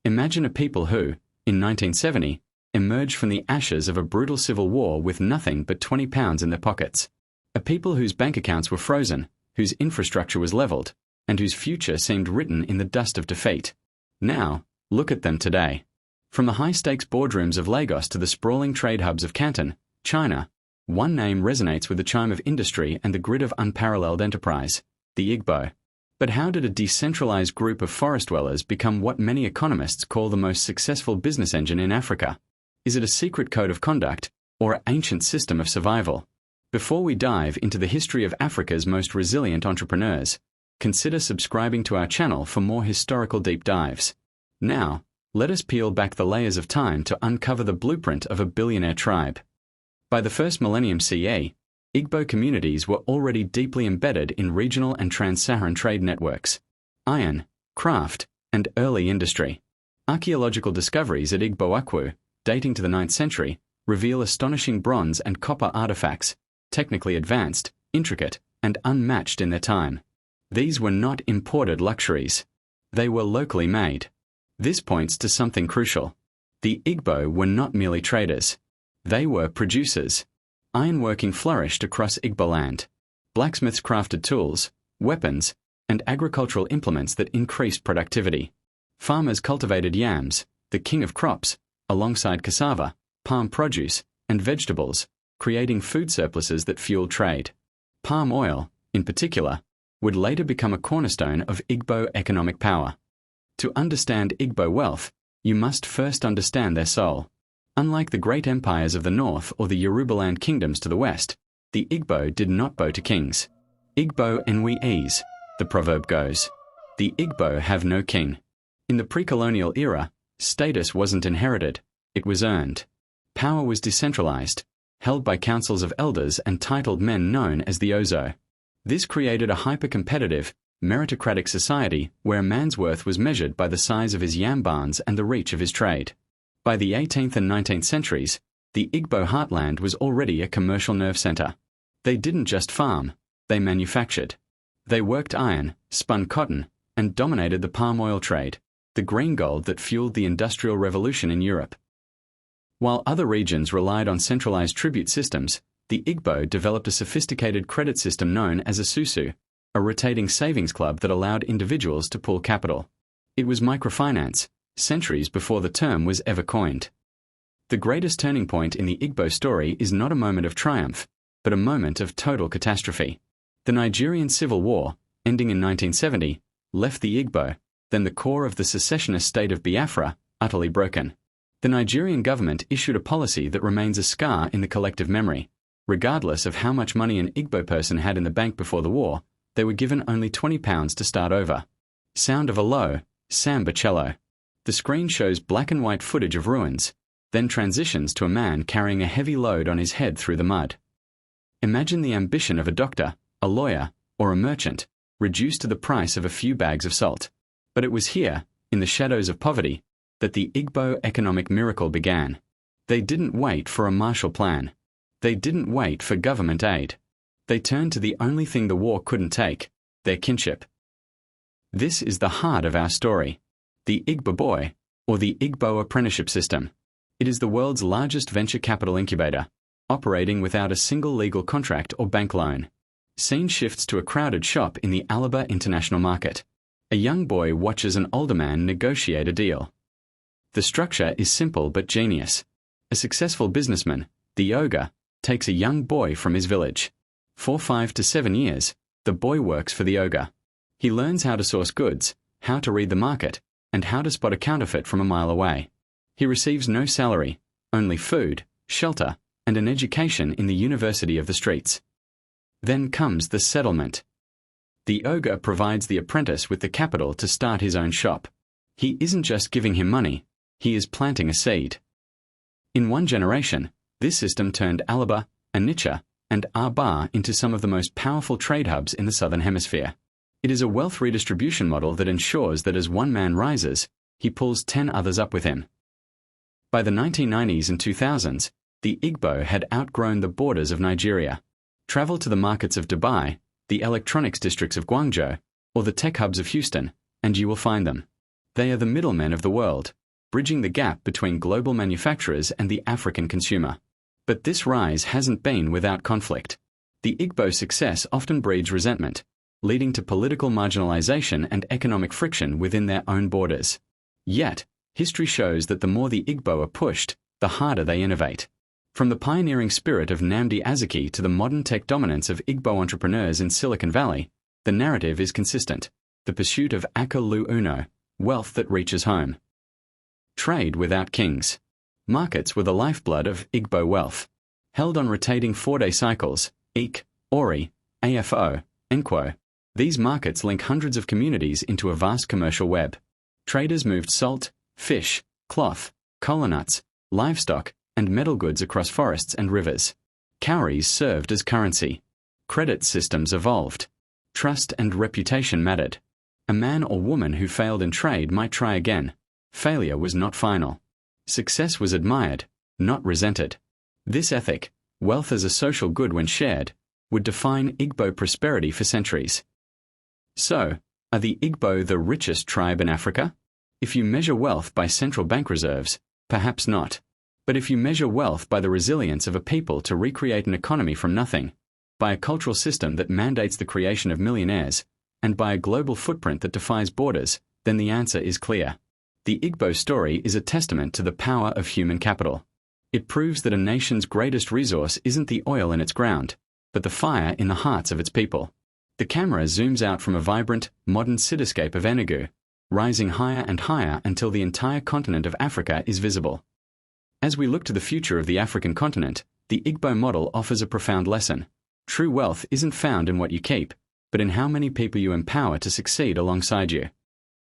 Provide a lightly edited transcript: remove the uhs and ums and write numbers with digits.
Imagine a people who, in 1970, emerged from the ashes of a brutal civil war with nothing but £20 in their pockets. A people whose bank accounts were frozen, whose infrastructure was leveled, and whose future seemed written in the dust of defeat. Now, look at them today. From the high-stakes boardrooms of Lagos to the sprawling trade hubs of Canton, China, one name resonates with the chime of industry and the grit of unparalleled enterprise: the Igbo. But how did a decentralized group of forest dwellers become what many economists call the most successful business engine in Africa? Is it a secret code of conduct, or an ancient system of survival? Before we dive into the history of Africa's most resilient entrepreneurs, consider subscribing to our channel for more historical deep dives. Now, let us peel back the layers of time to uncover the blueprint of a billionaire tribe. By the first millennium CE, Igbo communities were already deeply embedded in regional and trans-Saharan trade networks, iron, craft, and early industry. Archaeological discoveries at Igbo Akwu, dating to the 9th century, reveal astonishing bronze and copper artifacts, technically advanced, intricate, and unmatched in their time. These were not imported luxuries. They were locally made. This points to something crucial. The Igbo were not merely traders. They were producers. Ironworking flourished across Igbo land. Blacksmiths crafted tools, weapons, and agricultural implements that increased productivity. Farmers cultivated yams, the king of crops, alongside cassava, palm produce, and vegetables, creating food surpluses that fueled trade. Palm oil, in particular, would later become a cornerstone of Igbo economic power. To understand Igbo wealth, you must first understand their soul. Unlike the great empires of the north or the Yorubaland kingdoms to the west, the Igbo did not bow to kings. Igbo enwe ease, the proverb goes. The Igbo have no king. In the pre-colonial era, status wasn't inherited, it was earned. Power was decentralized, held by councils of elders and titled men known as the Ozo. This created a hyper-competitive, meritocratic society where a man's worth was measured by the size of his yam barns and the reach of his trade. By the 18th and 19th centuries, the Igbo heartland was already a commercial nerve center. They didn't just farm, they manufactured. They worked iron, spun cotton, and dominated the palm oil trade, the green gold that fueled the Industrial Revolution in Europe. While other regions relied on centralized tribute systems, the Igbo developed a sophisticated credit system known as a susu, a rotating savings club that allowed individuals to pool capital. It was microfinance, centuries before the term was ever coined. The greatest turning point in the Igbo story is not a moment of triumph, but a moment of total catastrophe. The Nigerian Civil War, ending in 1970, left the Igbo, then the core of the secessionist state of Biafra, utterly broken. The Nigerian government issued a policy that remains a scar in the collective memory. Regardless of how much money an Igbo person had in the bank before the war, they were given only £20 to start over. Sound of a low, samba cello. The screen shows black and white footage of ruins, then transitions to a man carrying a heavy load on his head through the mud. Imagine the ambition of a doctor, a lawyer, or a merchant, reduced to the price of a few bags of salt. But it was here, in the shadows of poverty, that the Igbo economic miracle began. They didn't wait for a Marshall Plan. They didn't wait for government aid. They turned to the only thing the war couldn't take, their kinship. This is the heart of our story. The Igbo Boy, or the Igbo Apprenticeship System. It is the world's largest venture capital incubator, operating without a single legal contract or bank loan. Scene shifts to a crowded shop in the Alaba International Market. A young boy watches an older man negotiate a deal. The structure is simple but genius. A successful businessman, the ogre, takes a young boy from his village. For 5 to 7 years, the boy works for the ogre. He learns how to source goods, how to read the market, and how to spot a counterfeit from a mile away. He receives no salary, only food, shelter, and an education in the University of the Streets. Then comes the settlement. The ogre provides the apprentice with the capital to start his own shop. He isn't just giving him money, he is planting a seed. In one generation, this system turned Alaba, Onitsha, and Aba into some of the most powerful trade hubs in the Southern Hemisphere. It is a wealth redistribution model that ensures that as one man rises, he pulls 10 others up with him. By the 1990s and 2000s, the Igbo had outgrown the borders of Nigeria. Travel to the markets of Dubai, the electronics districts of Guangzhou, or the tech hubs of Houston, and you will find them. They are the middlemen of the world, bridging the gap between global manufacturers and the African consumer. But this rise hasn't been without conflict. The Igbo success often breeds resentment, leading to political marginalization and economic friction within their own borders. Yet, history shows that the more the Igbo are pushed, the harder they innovate. From the pioneering spirit of Nnamdi Azikiwe to the modern tech dominance of Igbo entrepreneurs in Silicon Valley, the narrative is consistent: the pursuit of Aka Lu Uno, wealth that reaches home. Trade without kings. Markets were the lifeblood of Igbo wealth. Held on rotating 4-day cycles, Ik, Ori, AFO, Nkwo, these markets link hundreds of communities into a vast commercial web. Traders moved salt, fish, cloth, coconuts, livestock, and metal goods across forests and rivers. Cowries served as currency. Credit systems evolved. Trust and reputation mattered. A man or woman who failed in trade might try again. Failure was not final. Success was admired, not resented. This ethic, wealth as a social good when shared, would define Igbo prosperity for centuries. So, are the Igbo the richest tribe in Africa? If you measure wealth by central bank reserves, perhaps not. But if you measure wealth by the resilience of a people to recreate an economy from nothing, by a cultural system that mandates the creation of millionaires, and by a global footprint that defies borders, then the answer is clear. The Igbo story is a testament to the power of human capital. It proves that a nation's greatest resource isn't the oil in its ground, but the fire in the hearts of its people. The camera zooms out from a vibrant, modern cityscape of Enugu, rising higher and higher until the entire continent of Africa is visible. As we look to the future of the African continent, the Igbo model offers a profound lesson. True wealth isn't found in what you keep, but in how many people you empower to succeed alongside you.